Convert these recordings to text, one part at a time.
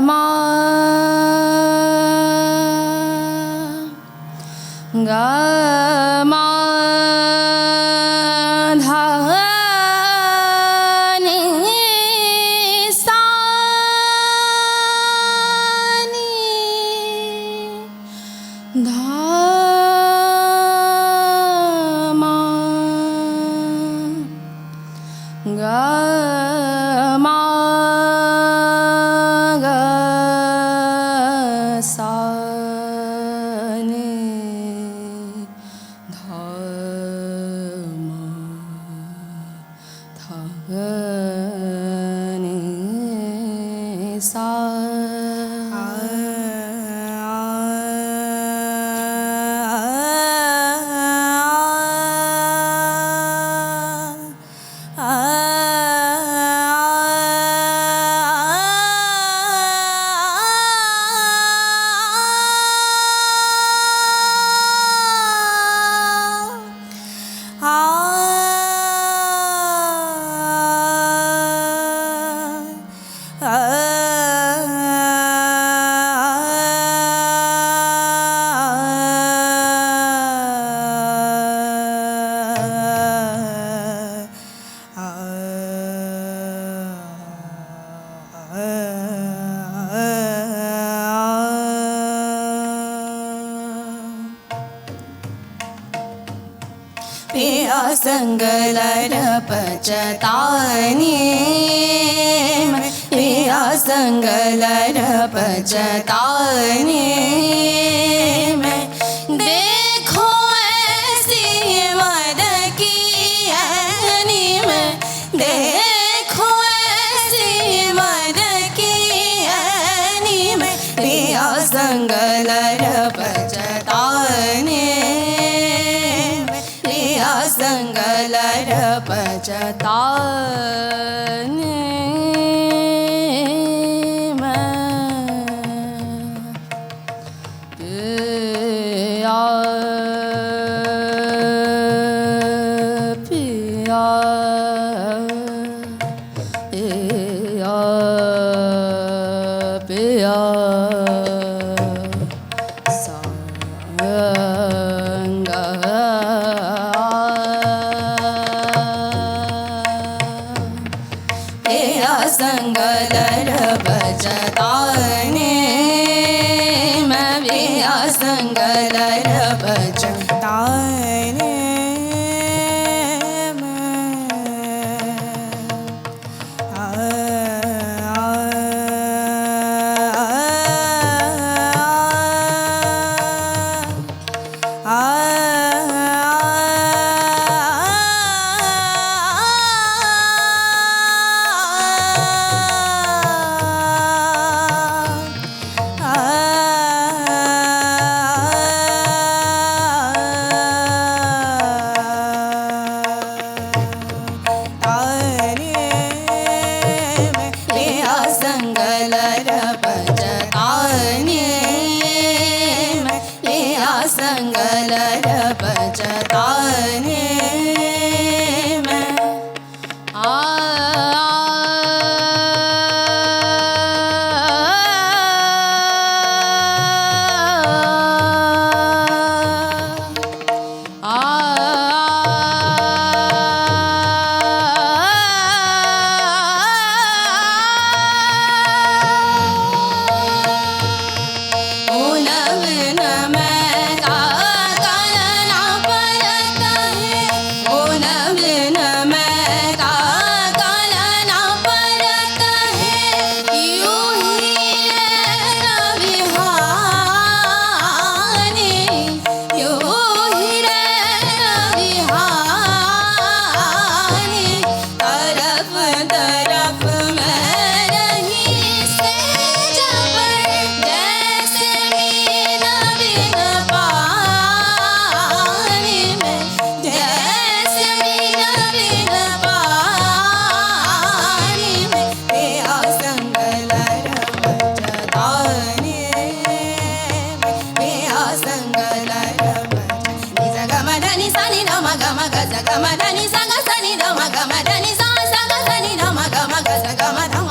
मा गा मा धा नि सा नि धा मा गा मा गा सा नि धा मा धा नि सा पिया संगलर पचतानी पिया संगलर पचतानी मैं देखो ऐसी मद की ऐनी में देखो ऐसी मद की ऐनी में पिया संगलर पचतानी संगलर पचतानी पिया पिया पिया पिया संगलर बजताने मैं पिया संगलर बजताने संगलर पचताने मैं ga ma da ni sa ga sa ni da ma ga ma da ni sa sa ga sa ni da ma ga sa ga ma da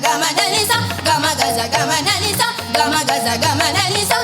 gama da ni sa, gama ga za gama da ni sa, gama ga za gama da ni sa.